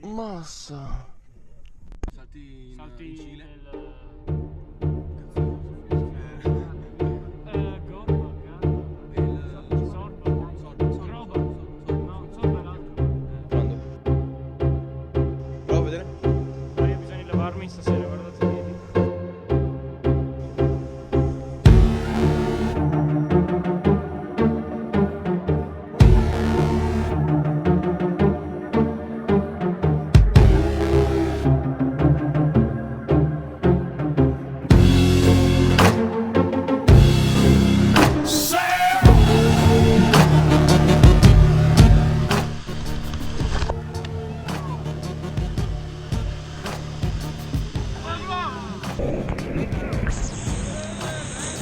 Massa. Salti in Cile. Quando? Prova a vedere. Io bisogna lavarmi stasera, guardate i piedi.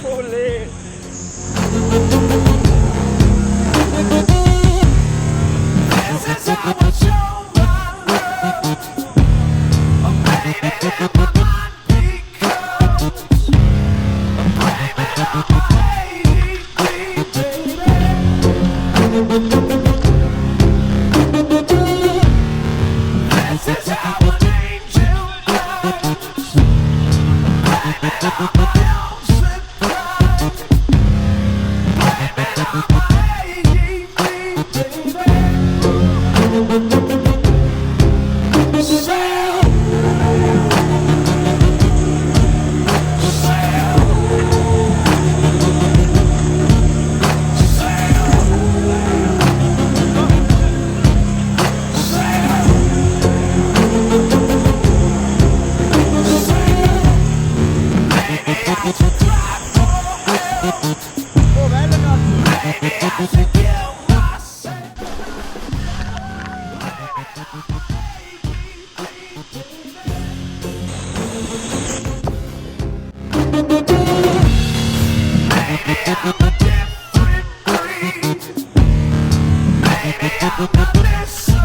Olè! Oh, bello cazzo!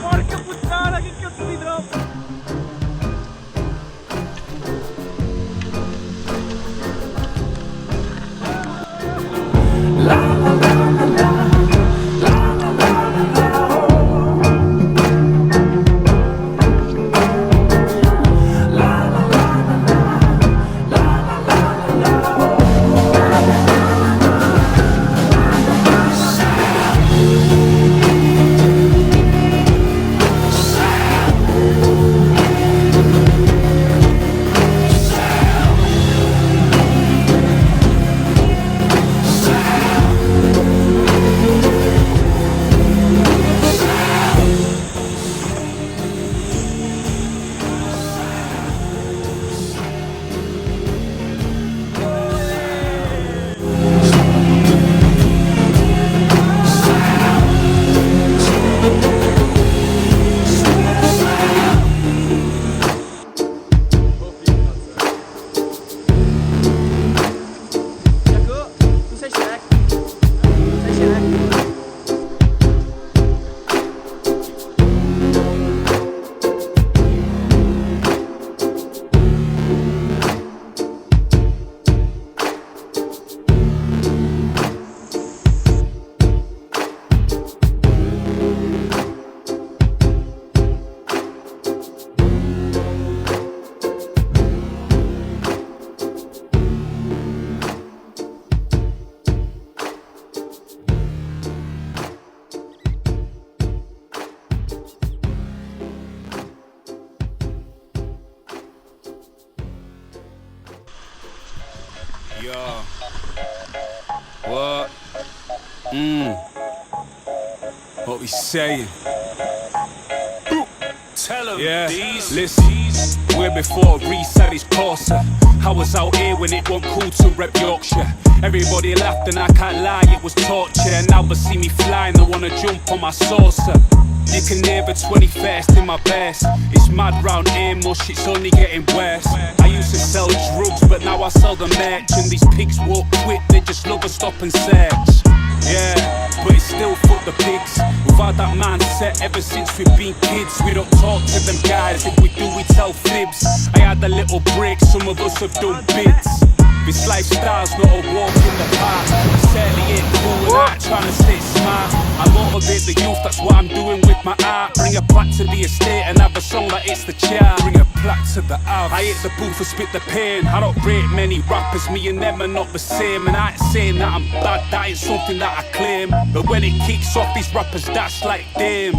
Porca puttana, che cazzo di drop! Yo. What? What we saying? Tell 'em, yeah. Listen, way before Reese had his Corsa. I was out here when it wasn't cool to rep Yorkshire. Everybody laughed and I can't lie, it was torture. Now they see me flying, they wanna jump on my saucer. You can hear the 21st in my best. It's mad round here, mush, it's only getting worse. I used to sell drugs, but now I sell the merch. And these pigs won't quit, they just love a stop and search. Yeah, but it's still fuck the pigs. We've had that mindset ever since we've been kids. We don't talk to them guys, if we do we tell fibs. I had a little break, some of us have done bits. This lifestyle's not a walk in the park. It certainly ain't cool and I ain't trying to stay smart. I motivate the youth, that's what I'm doing with my art. Bring a plaque to the estate and have a song that hits the chart. Bring a plaque to the house. I hit the booth and spit the pain. I don't rate many rappers, me and them are not the same. And I ain't saying that I'm bad, that ain't something that I claim. But when it kicks off, these rappers dash like damn.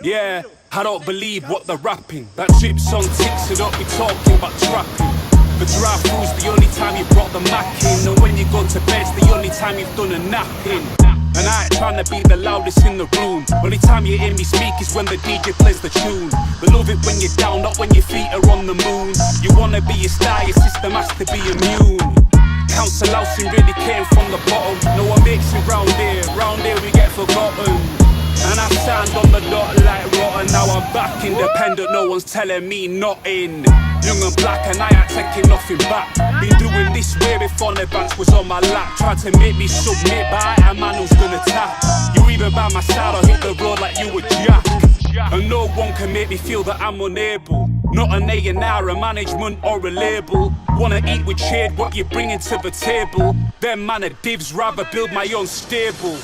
Yeah, I don't believe what they're rapping. That drip song ticks, so don't be talking about trapping. The drive-through's the only time you brought the Mac in. And when you go to bed's the only time you've done a napping. And I ain't trying to be the loudest in the room. Only time you hear me speak is when the DJ plays the tune. They love it when you're down, not when your feet are on the moon. You wanna be a star, your system has to be immune. Council housing really came from the bottom. No one makes it round here we get forgotten. And I stand on the dot like rotten. Now I'm back independent, no one's telling me nothing. Young and black and I ain't taking nothing back. Been doing this way before the banks was on my lap. Tried to make me submit, but I ain't a man who's gonna tap. You either by my side or hit the road like you were Jack. And no one can make me feel that I'm unable. Not an A&R, a management or a label. Wanna eat with shade, what you bringing to the table. Them man of divs, rather build my own stable.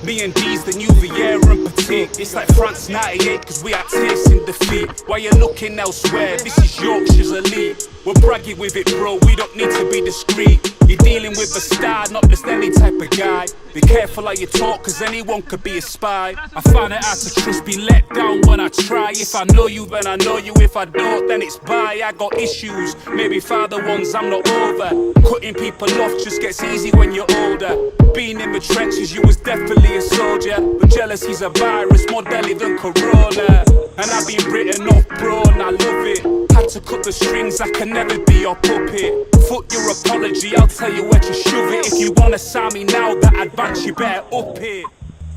Me and D's the new Vieira and Petit. It's like France 98, cause we had taste in defeat. Why you looking elsewhere? This is Yorkshire's elite. We're bragging with it, bro, we don't need to be discreet. You're dealing with a star, not just any type of guy. Be careful how you talk, cause anyone could be a spy. I find it hard to trust, be let down when I try. If I know you, then I know you. If I don't, then it's bye. I got issues, maybe father ones I'm not over. Cutting people off just gets easy when you're older. Being in the trenches, you was definitely a soldier. But jealousy's a virus, more deadly than Corona. And I've been written off, bro, and I love it. Had to cut the strings, I can never be your puppet. Fuck your apology, I'll tell you where to shove it. If you wanna sign me now, that advance, you better up it.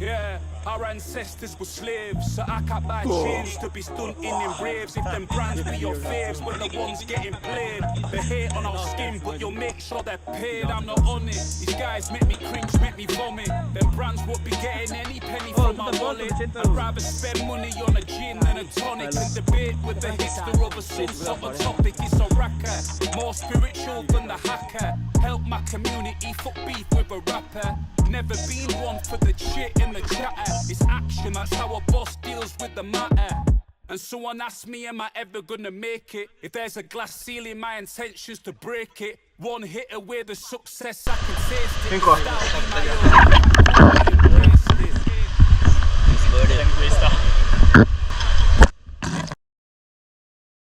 Yeah. Our ancestors were slaves, so I can't buy chains to be stunting in raves. If them brands be your faves, we're the ones getting played. They hate on our skin, but you'll make sure they're paid. I'm not on it. These guys make me cringe, make me vomit. Them brands won't be getting any penny from my wallet. I'd rather spend money on a gin than a tonic and debate with the hipster over some sort of topic. It's a racker, more spiritual than the hacker. Help my community, fuck beef with a rapper. Never been one for the shit in the chatter. It's action, that's how a boss deals with the matter. And someone asked me, am I ever gonna make it? If there's a glass ceiling, my intention's to break it. One hit away the success, I can taste it.